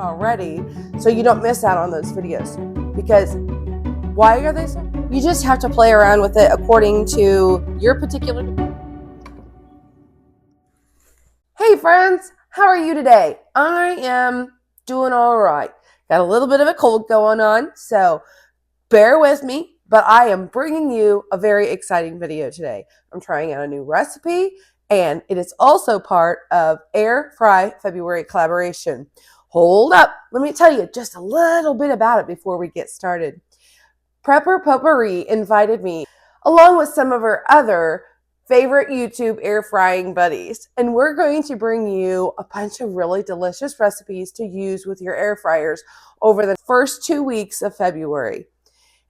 already, so you don't miss out on those videos. Because why are they so? You just have to play around with it according to your particular. Hey friends, how are you today? I am doing all right. Got a little bit of a cold going on, so bear with me, but I am bringing you a very exciting video today. I'm trying out a new recipe, and it is also part of Air Fry February collaboration. Hold up, let me tell you just a little bit about it before we get started. Prepper Potpourri invited me, along with some of her other favorite YouTube air frying buddies, and we're going to bring you a bunch of really delicious recipes to use with your air fryers over the first 2 weeks of February.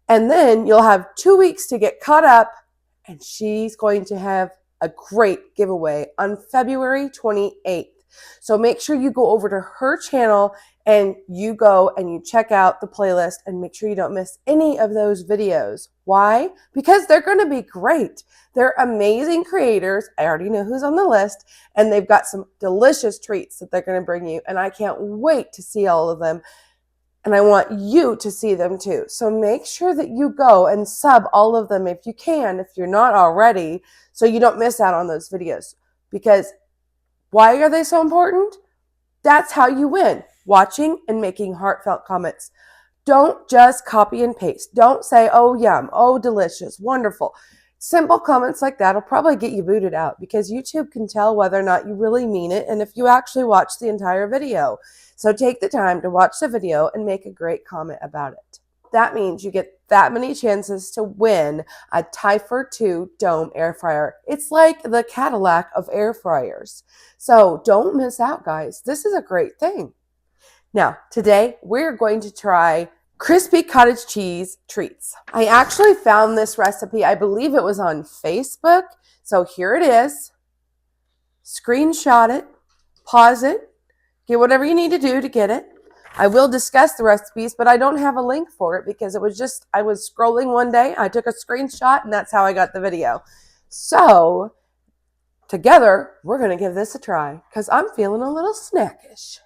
And then you'll have 2 weeks to get caught up, and she's going to have a great giveaway on February 28th. So make sure you go over to her channel and you go and you check out the playlist and make sure you don't miss any of those videos. Why? Because they're going to be great. They're amazing creators. I already know who's on the list, and they've got some delicious treats that they're going to bring you, and I can't wait to see all of them. And I want you to see them too. So make sure that you go and sub all of them if you can, if you're not already, so you don't miss out on those videos. Because why are they so important? That's how you win. Watching and making heartfelt comments. Don't just copy and paste. Don't say, oh, yum, oh, delicious, wonderful. Simple comments like that will probably get you booted out, because YouTube can tell whether or not you really mean it and if you actually watch the entire video. So take the time to watch the video and make a great comment about it. That means you get that many chances to win a Typher 2 Dome air fryer. It's like the Cadillac of air fryers. So don't miss out, guys. This is a great thing. Now, today we're going to try crispy cottage cheese treats. I actually found this recipe, I believe it was on Facebook. So here it is. Screenshot it, pause it, get whatever you need to do to get it. I will discuss the recipes, but I don't have a link for it because it was just, I was scrolling one day, I took a screenshot, and that's how I got the video. So together, we're going to give this a try because I'm feeling a little snackish.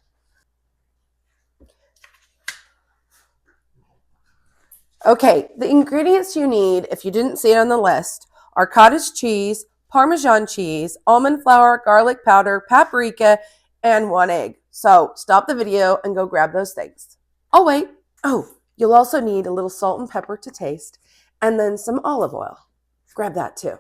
Okay, the ingredients you need, if you didn't see it on the list, are cottage cheese, Parmesan cheese, almond flour, garlic powder, paprika, and 1 egg. So stop the video and go grab those things. Oh, wait. Oh, you'll also need a little salt and pepper to taste, and then some olive oil. Grab that too.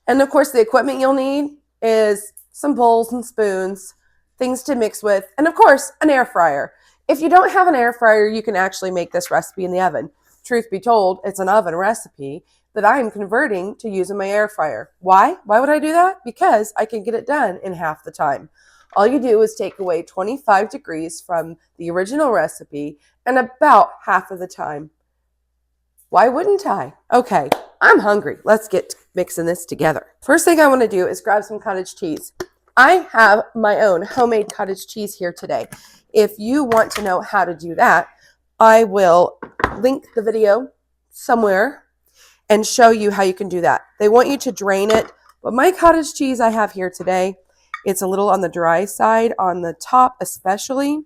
And of course, the equipment you'll need is some bowls and spoons, things to mix with, and of course, an air fryer. If you don't have an air fryer, you can actually make this recipe in the oven. Truth be told, it's an oven recipe that I am converting to using my air fryer. Why? Why would I do that? Because I can get it done in half the time. All you do is take away 25 degrees from the original recipe and about half of the time. Why wouldn't I? Okay, I'm hungry. Let's get mixing this together. First thing I want to do is grab some cottage cheese. I have my own homemade cottage cheese here today. If you want to know how to do that, I will link the video somewhere and show you how you can do that. They want you to drain it, but my cottage cheese I have here today, it's a little on the dry side, on the top especially.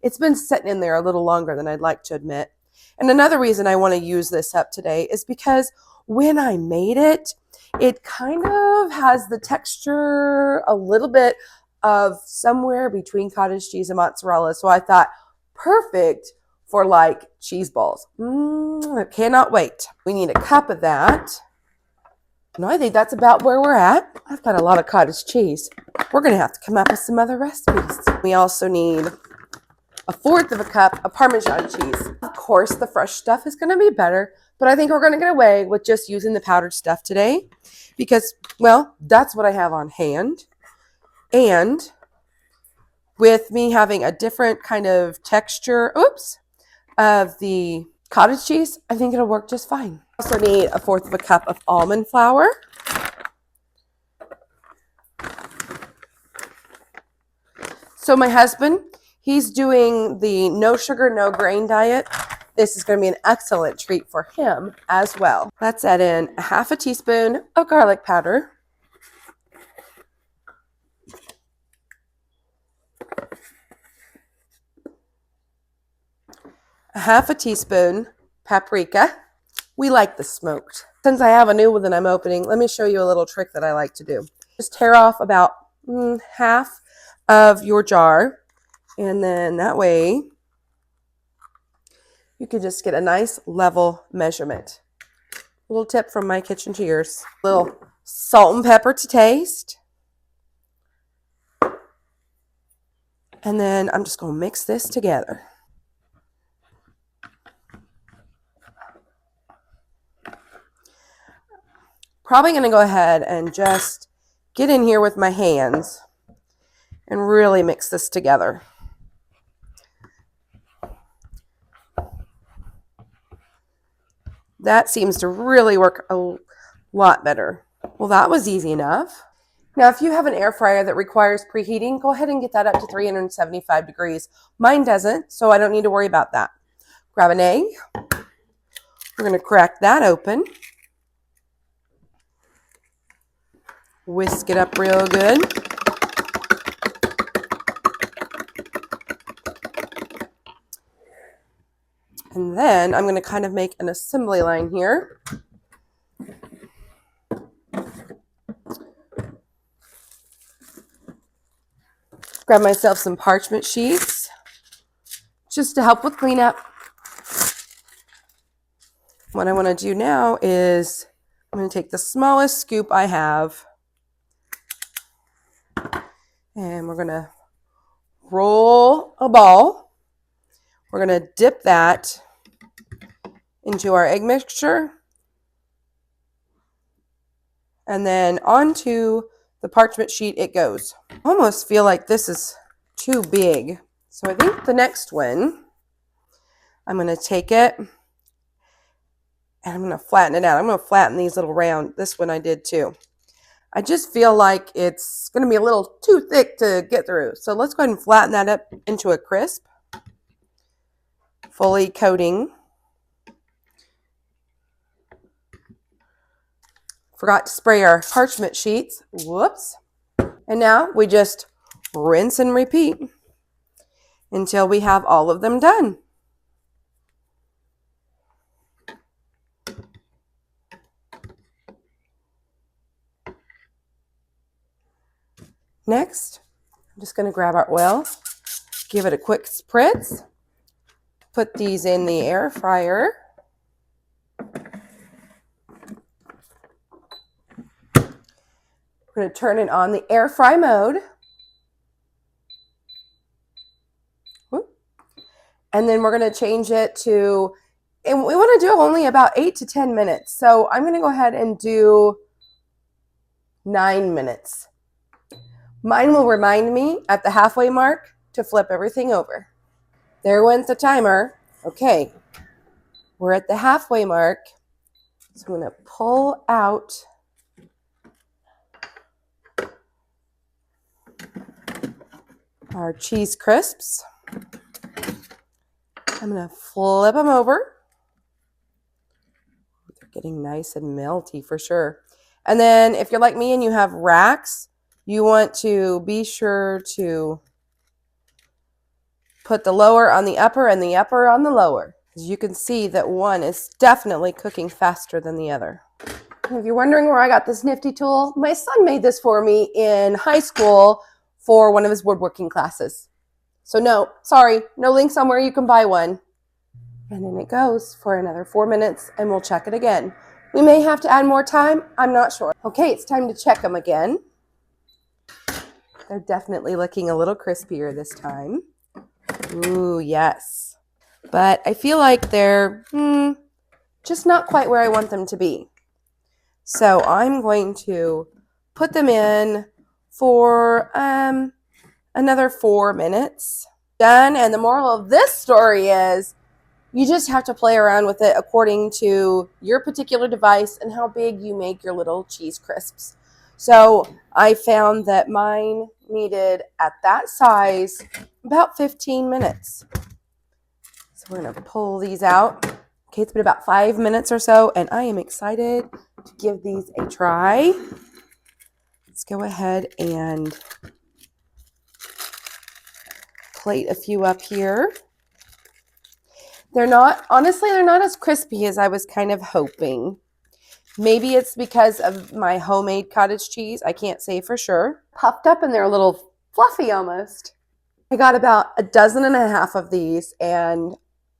It's been sitting in there a little longer than I'd like to admit. And another reason I want to use this up today is because when I made it, it kind of has the texture a little bit of somewhere between cottage cheese and mozzarella. So I thought, perfect for like cheese balls. I cannot wait. We need a cup of that. No, I think that's about where we're at. I've got a lot of cottage cheese. We're going to have to come up with some other recipes. We also need 1/4 of a cup of Parmesan cheese. Of course, the fresh stuff is going to be better, but I think we're going to get away with just using the powdered stuff today because, well, that's what I have on hand. And with me having a different kind of texture, of the cottage cheese, I think it'll work just fine. I also need 1/4 of a cup of almond flour. So my husband, he's doing the no sugar, no grain diet. This is going to be an excellent treat for him as well. Let's add in 1/2 teaspoon of garlic powder. a half a teaspoon paprika. We like the smoked. Since I have a new one that I'm opening, let me show you a little trick that I like to do. Just tear off about half of your jar, and then that way you can just get a nice level measurement. A little tip from my kitchen to yours. A little salt and pepper to taste. And then I'm just going to mix this together. Probably going to go ahead and just get in here with my hands and really mix this together. That seems to really work a lot better. Well, that was easy enough. Now, if you have an air fryer that requires preheating, go ahead and get that up to 375 degrees. Mine doesn't, so I don't need to worry about that. Grab an egg. We're going to crack that open. Whisk it up real good. And then I'm going to kind of make an assembly line here. Grab myself some parchment sheets just to help with cleanup. What I want to do now is I'm going to take the smallest scoop I have, and we're going to roll a ball. We're going to dip that into our egg mixture, and then onto the parchment sheet it goes. I almost feel like this is too big, so I think the next one, I'm going to take it and I'm going to flatten it out. I'm going to flatten these little round. This one I did too. I just feel like it's going to be a little too thick to get through. So let's go ahead and flatten that up into a crisp, fully coating. Forgot to spray our parchment sheets. Whoops. And now we just rinse and repeat until we have all of them done. Next, I'm just going to grab our oil, give it a quick spritz, put these in the air fryer. We're going to turn it on the air fry mode. And then we're going to change it to, and we want to do only about 8 to 10 minutes. So I'm going to go ahead and do 9 minutes. Mine will remind me at the halfway mark to flip everything over. There went the timer. Okay, we're at the halfway mark. So I'm going to pull out our cheese crisps. I'm going to flip them over. They're getting nice and melty for sure. And then if you're like me and you have racks, you want to be sure to put the lower on the upper and the upper on the lower. As you can see that one is definitely cooking faster than the other. And if you're wondering where I got this nifty tool, my son made this for me in high school for one of his woodworking classes. So no, sorry, no link somewhere you can buy one. And then it goes for another 4 minutes and we'll check it again. We may have to add more time, I'm not sure. Okay, it's time to check them again. They're definitely looking a little crispier this time. Ooh, yes. But I feel like they're just not quite where I want them to be. So I'm going to put them in for another 4 minutes. Done. And the moral of this story is you just have to play around with it according to your particular device and how big you make your little cheese crisps. So I found that mine needed, at that size, about 15 minutes. So we're going to pull these out. Okay, it's been about 5 minutes or so, and I am excited to give these a try. Let's go ahead and plate a few up here. Honestly, they're not as crispy as I was kind of hoping. Maybe it's because of my homemade cottage cheese. I can't say for sure. Puffed up and they're a little fluffy almost. I got about a dozen and a half of these and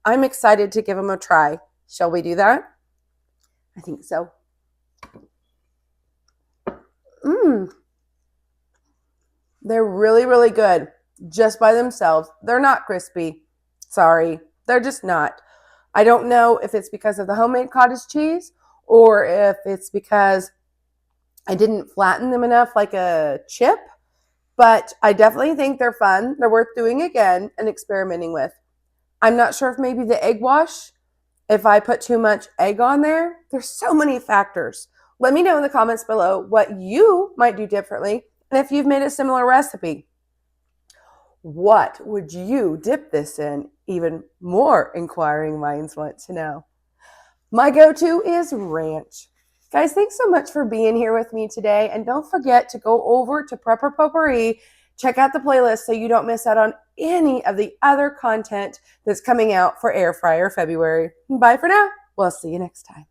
I'm excited to give them a try. Shall we do that? I think so. They're really, really good just by themselves. They're not crispy. Sorry, they're just not. I don't know if it's because of the homemade cottage cheese or if it's because I didn't flatten them enough like a chip, but I definitely think they're fun. They're worth doing again and experimenting with. I'm not sure if maybe the egg wash, if I put too much egg on there. There's so many factors. Let me know in the comments below what you might do differently and if you've made a similar recipe. What would you dip this in? Even more inquiring minds want to know. My go-to is ranch. Guys, thanks so much for being here with me today. And don't forget to go over to Prepper Potpourri, check out the playlist so you don't miss out on any of the other content that's coming out for Air Fryer February. Bye for now. We'll see you next time.